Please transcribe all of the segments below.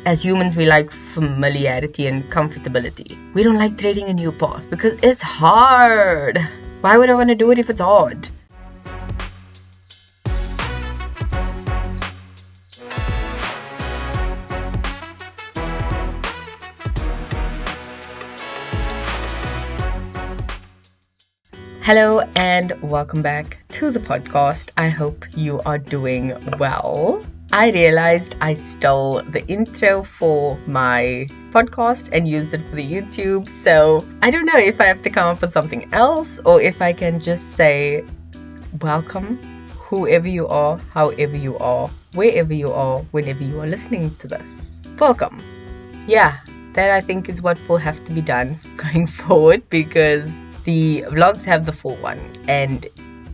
as humans, we like familiarity and comfortability. We don't like treading a new path because it's hard. Why would I want to do it if it's hard? Hello and welcome back to the podcast. I hope you are doing well. I realized I stole the intro for my podcast and used it for the YouTube, so I don't know if I have to come up with something else or if I can just say welcome, whoever you are, however you are, wherever you are, whenever you are listening to this. Welcome. Yeah, that I think is what will have to be done going forward because the vlogs have the full one and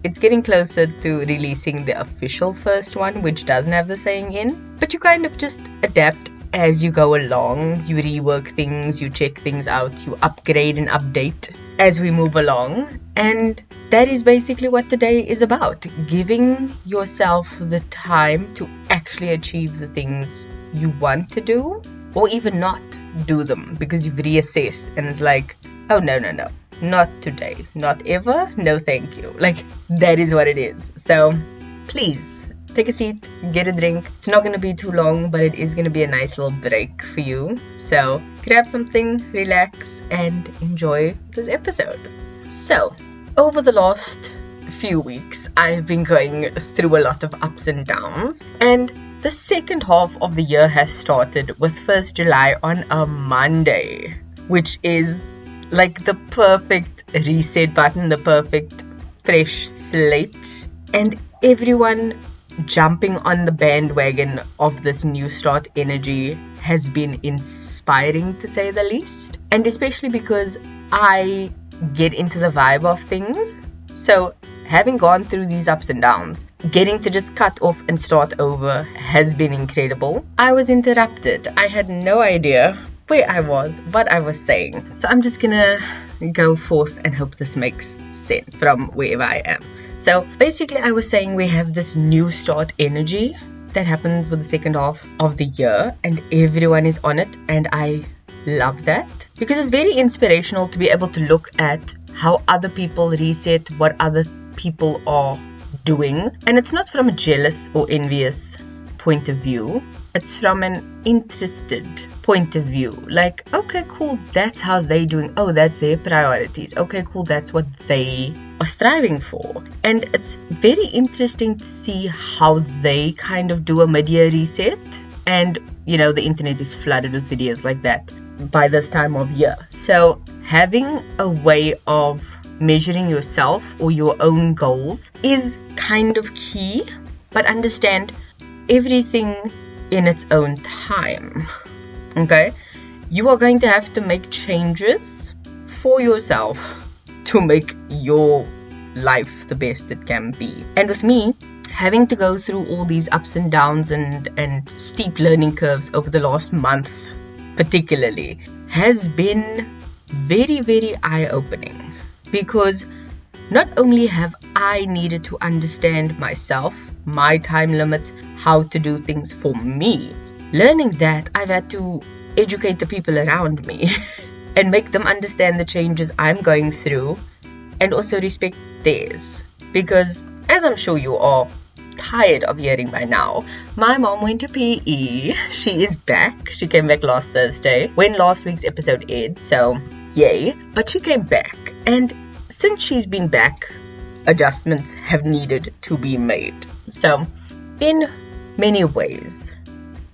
it's getting closer to releasing the official first one, which doesn't have the saying in, but you kind of just adapt as you go along. You rework things, you check things out, you upgrade and update as we move along. And that is basically what today is about, giving yourself the time to actually achieve the things you want to do or even not do them because you've reassessed and it's like, oh no. Not today, not ever, no thank you. Like, that is what it is. So, please, take a seat, get a drink. It's not going to be too long, but it is going to be a nice little break for you. So, grab something, relax, and enjoy this episode. So, over the last few weeks, I've been going through a lot of ups and downs. And the second half of the year has started with 1st July on a Monday, which is like the perfect reset button, the perfect fresh slate, and everyone jumping on the bandwagon of this new start energy has been inspiring to say the least, and especially because I get into the vibe of things. So having gone through these ups and downs, getting to just cut off and start over has been incredible. I was interrupted. I had no idea where I was, what I was saying. So I'm just gonna go forth and hope this makes sense from wherever I am. So basically I was saying we have this new start energy that happens with the second half of the year and everyone is on it, and I love that because it's very inspirational to be able to look at how other people reset, what other people are doing, and it's not from a jealous or envious point of view. It's from an interested point of view. Like, okay, cool, that's how they're doing. Oh, that's their priorities. Okay, cool, that's what they are striving for. And it's very interesting to see how they kind of do a mid-year reset. And, you know, the internet is flooded with videos like that by this time of year. So having a way of measuring yourself or your own goals is kind of key. But understand everything in its own time. Okay, you are going to have to make changes for yourself to make your life the best it can be. And with me having to go through all these ups and downs and steep learning curves over the last month particularly has been very, very eye-opening, because not only have I needed to understand myself, my time limits, how to do things for me. Learning that, I've had to educate the people around me and make them understand the changes I'm going through and also respect theirs. Because, as I'm sure you are tired of hearing by now, my mom went to PE. She is back. She came back last Thursday when last week's episode aired, so yay. But she came back, and since she's been back, adjustments have needed to be made. So, in many ways,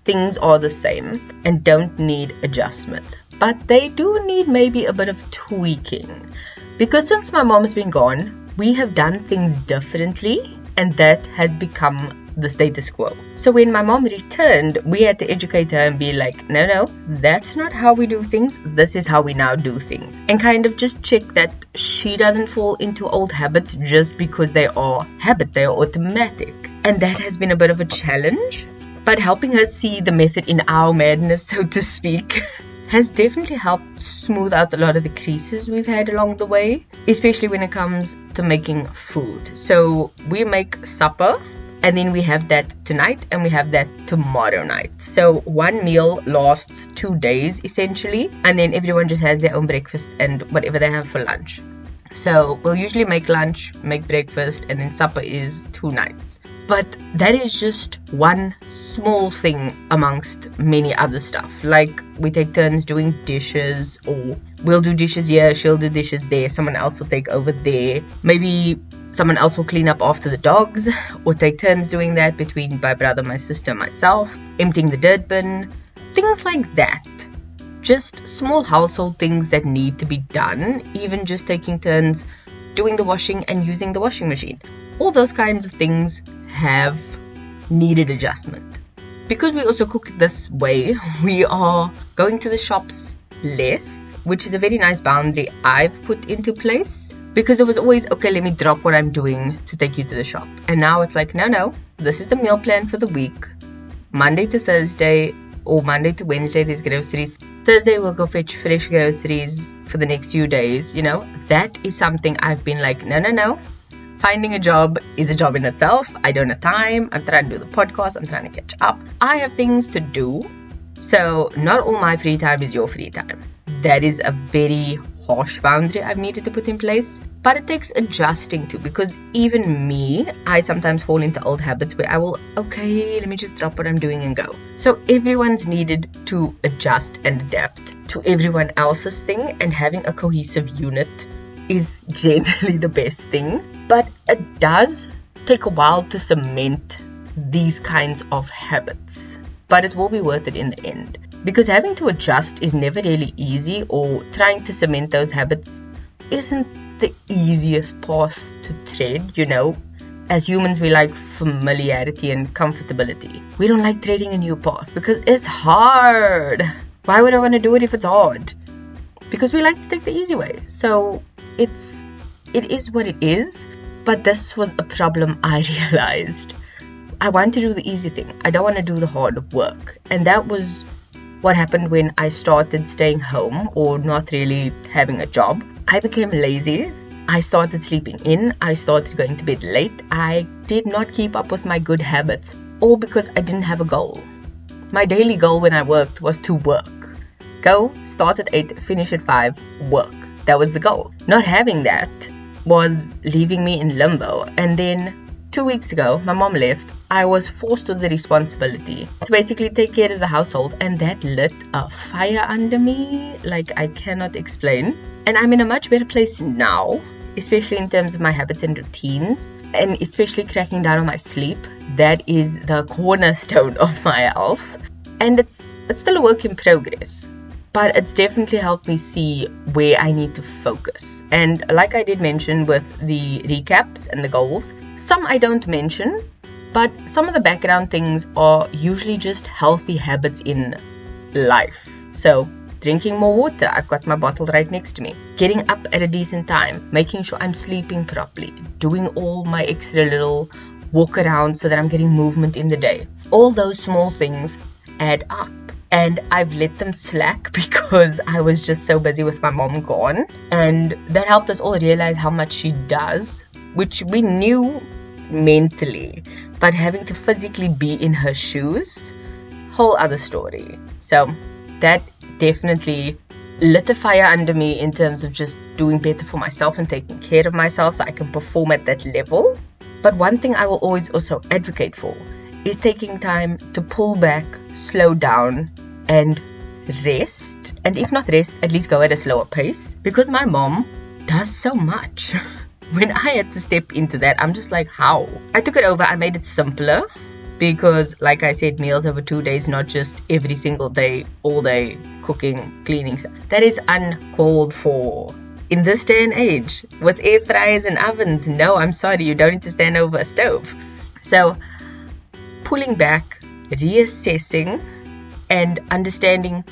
things are the same and don't need adjustments. But they do need maybe a bit of tweaking. Because since my mom has been gone, we have done things differently, and that has become the status quo. So when my mom returned, we had to educate her and be like, no, that's not how we do things. This is how we now do things. And kind of just check that she doesn't fall into old habits just because they are automatic. And that has been a bit of a challenge. But helping her see the method in our madness, so to speak, has definitely helped smooth out a lot of the creases we've had along the way, especially when it comes to making food. So we make supper And then we have that tonight and we have that tomorrow night. So one meal lasts 2 days essentially. And then everyone just has their own breakfast and whatever they have for lunch. So we'll usually make lunch, make breakfast, and then supper is 2 nights. But that is just one small thing amongst many other stuff. Like we take turns doing dishes, or we'll do dishes here, she'll do dishes there, someone else will take over there. Maybe someone else will clean up after the dogs, or take turns doing that between my brother, my sister, myself, emptying the dirt bin, things like that. Just small household things that need to be done, even just taking turns doing the washing and using the washing machine. All those kinds of things have needed adjustment. Because we also cook this way, we are going to the shops less, which is a very nice boundary I've put into place. Because it was always, okay, let me drop what I'm doing to take you to the shop. And now it's like, no, this is the meal plan for the week. Monday to Thursday or Monday to Wednesday, there's groceries. Thursday, we'll go fetch fresh groceries for the next few days. That is something I've been like, no. Finding a job is a job in itself. I don't have time. I'm trying to do the podcast. I'm trying to catch up. I have things to do. So not all my free time is your free time. That is a very harsh boundary I've needed to put in place. But it takes adjusting to, because even me, I sometimes fall into old habits where I will, okay, let me just drop what I'm doing and go. So everyone's needed to adjust and adapt to everyone else's thing, and having a cohesive unit is generally the best thing. But it does take a while to cement these kinds of habits. But it will be worth it in the end. Because having to adjust is never really easy, or trying to cement those habits isn't the easiest path to tread. As humans, we like familiarity and comfortability. We don't like treading a new path because it's hard. Why would I want to do it if it's hard? Because we like to take the easy way. So it is what it is. But this was a problem I realized. I want to do the easy thing. I don't want to do the hard work. And that was what happened when I started staying home or not really having a job. I became lazy. I started sleeping in. I started going to bed late. I did not keep up with my good habits, all because I didn't have a goal. My daily goal when I worked was to work. Go, start at 8, finish at 5, work. That was the goal. Not having that was leaving me in limbo. And then 2 weeks ago, my mom left. I was forced with the responsibility to basically take care of the household, and that lit a fire under me like I cannot explain. And I'm in a much better place now, especially in terms of my habits and routines, and especially cracking down on my sleep. That is the cornerstone of my health. And it's still a work in progress, but it's definitely helped me see where I need to focus. And like I did mention with the recaps and the goals, some I don't mention, but some of the background things are usually just healthy habits in life. So drinking more water, I've got my bottle right next to me. Getting up at a decent time, making sure I'm sleeping properly, doing all my extra little walk around so that I'm getting movement in the day. All those small things add up. And I've let them slack because I was just so busy with my mom gone. And that helped us all realize how much she does, which we knew mentally. But having to physically be in her shoes, whole other story. So that definitely lit a fire under me in terms of just doing better for myself and taking care of myself so I can perform at that level. But one thing I will always also advocate for is taking time to pull back, slow down, and rest. And if not rest, at least go at a slower pace. Because my mom does so much. When I had to step into that, I'm just like, how? I took it over. I made it simpler. Because, like I said, meals over 2 days, not just every single day, all day, cooking, cleaning. That is uncalled for. In this day and age, with air fryers and ovens, no, I'm sorry, you don't need to stand over a stove. So, pulling back, reassessing, and understanding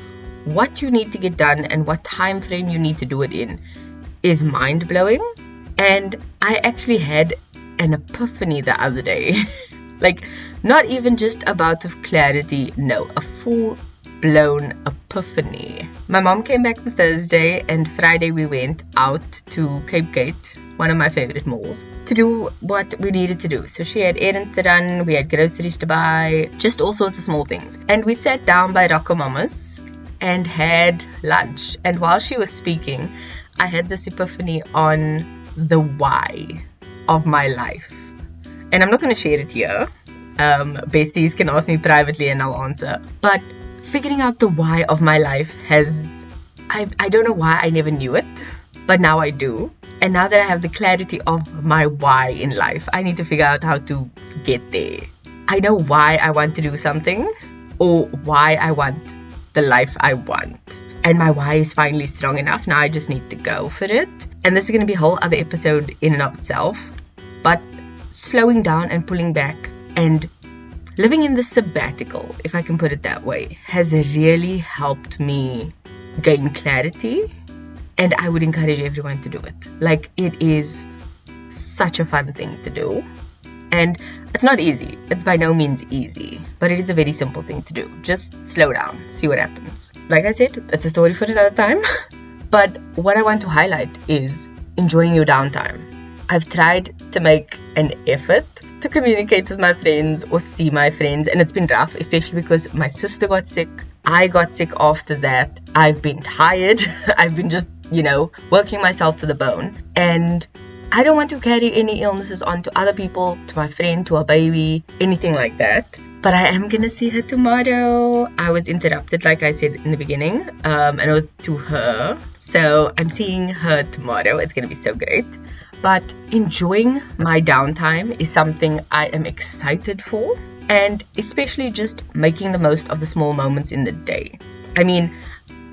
what you need to get done and what time frame you need to do it in is mind-blowing. And I actually had an epiphany the other day. Like, not even just a bout of clarity, no, a full full-blown epiphany. My mom came back the Thursday, and Friday we went out to Cape Gate, one of my favorite malls, to do what we needed to do. So she had errands to run, we had groceries to buy, just all sorts of small things. And we sat down by Rocco Mama's and had lunch. And while she was speaking, I had this epiphany on the why of my life. And I'm not going to share it here. Besties can ask me privately and I'll answer. But figuring out the why of my life I don't know why I never knew it, but now I do. And now that I have the clarity of my why in life, I need to figure out how to get there. I know why I want to do something, or why I want the life I want. And my why is finally strong enough. Now I just need to go for it. And this is going to be a whole other episode in and of itself. But slowing down and pulling back and living in the sabbatical, if I can put it that way, has really helped me gain clarity. And I would encourage everyone to do it. Like, it is such a fun thing to do. And it's not easy. It's by no means easy. But it is a very simple thing to do. Just slow down. See what happens. Like I said, it's a story for another time. But what I want to highlight is enjoying your downtime. I've tried to make an effort to communicate with my friends or see my friends. And it's been rough, especially because my sister got sick. I got sick after that. I've been tired. I've been just, working myself to the bone. And I don't want to carry any illnesses on to other people, to my friend, to a baby, anything like that. But I am going to see her tomorrow. I was interrupted, like I said in the beginning, and it was to her. So I'm seeing her tomorrow. It's going to be so great. But enjoying my downtime is something I am excited for. And especially just making the most of the small moments in the day. I mean,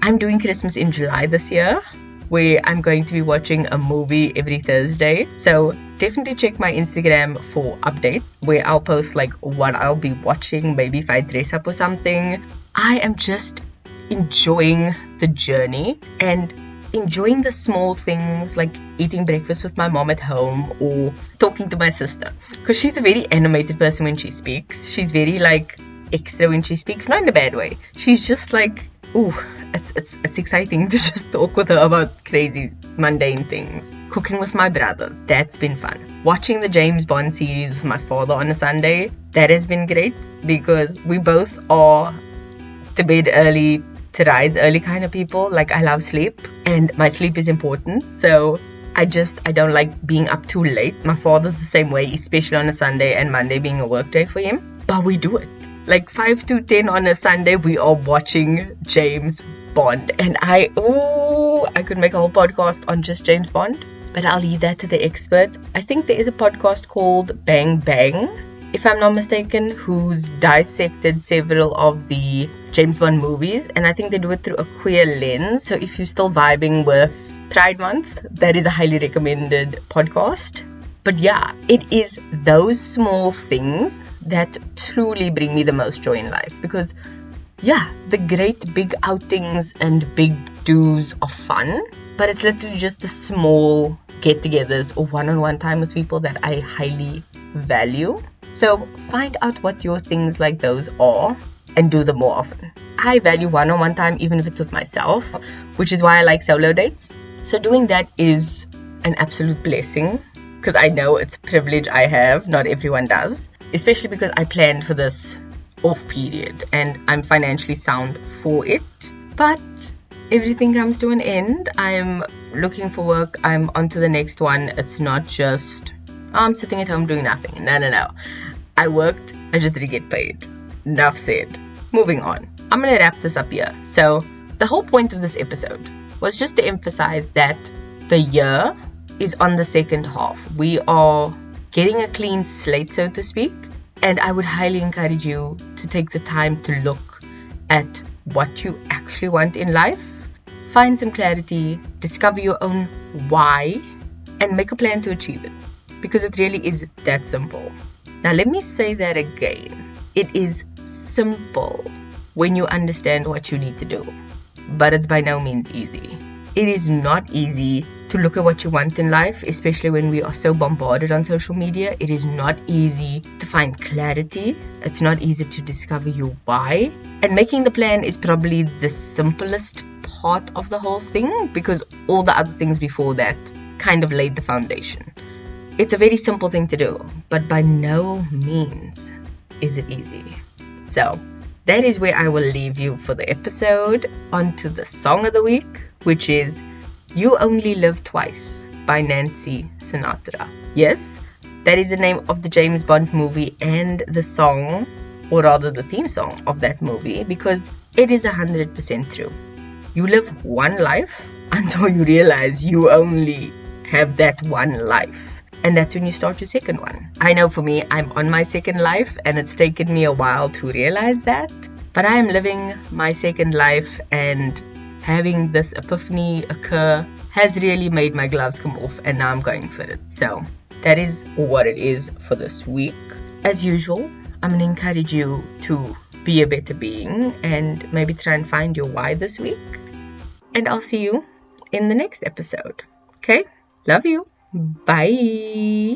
I'm doing Christmas in July this year, where I'm going to be watching a movie every Thursday. So definitely check my Instagram for updates, where I'll post like what I'll be watching, maybe if I dress up or something. I am just enjoying the journey and enjoying the small things, like eating breakfast with my mom at home or talking to my sister, because she's a very animated person when she speaks. She's very like extra when she speaks, not in a bad way. She's just like, ooh, it's exciting to just talk with her about crazy mundane things. Cooking with my brother, that's been fun. Watching the James Bond series with my father on a Sunday, that has been great, because we both are to bed early, to rise early kind of people. Like, I love sleep and my sleep is important. So I don't like being up too late. My father's the same way, especially on a Sunday, and Monday being a work day for him. But we do it. Like 5 to 10 on a Sunday, we are watching James Bond. And I could make a whole podcast on just James Bond, but I'll leave that to the experts. I think there is a podcast called Bang Bang, if I'm not mistaken, who's dissected several of the James Bond movies. And I think they do it through a queer lens. So if you're still vibing with Pride Month, that is a highly recommended podcast. But yeah, it is those small things that truly bring me the most joy in life. Because yeah, the great big outings and big do's are fun, but it's literally just the small get-togethers or one-on-one time with people that I highly value. So find out what your things like those are and do them more often. I value one-on-one time, even if it's with myself, which is why I like solo dates. So doing that is an absolute blessing, because I know it's a privilege I have. Not everyone does, especially because I planned for this off period and I'm financially sound for it. But everything comes to an end. I'm looking for work. I'm on to the next one. It's not just, I'm sitting at home doing nothing. No. I worked. I just didn't get paid. Enough said. Moving on. I'm going to wrap this up here. So the whole point of this episode was just to emphasize that the year is on the second half. We are getting a clean slate, so to speak. And I would highly encourage you to take the time to look at what you actually want in life, find some clarity, discover your own why, and make a plan to achieve it. Because it really is that simple. Now, let me say that again. It is simple when you understand what you need to do, but it's by no means easy. It is not easy to look at what you want in life, especially when we are so bombarded on social media. It is not easy to find clarity. It's not easy to discover your why. And making the plan is probably the simplest part of the whole thing, because all the other things before that kind of laid the foundation. It's a very simple thing to do, but by no means is it easy. So that is where I will leave you for the episode. On to the song of the week, which is You Only Live Twice by Nancy Sinatra. Yes, that is the name of the James Bond movie and the song, or rather the theme song of that movie, because it is 100% true. You live one life until you realize you only have that one life. And that's when you start your second one. I know for me, I'm on my second life, and it's taken me a while to realize that. But I am living my second life, and having this epiphany occur has really made my gloves come off, and now I'm going for it. So that is what it is for this week. As usual, I'm going to encourage you to be a better being and maybe try and find your why this week. And I'll see you in the next episode. Okay? Love you. Bye.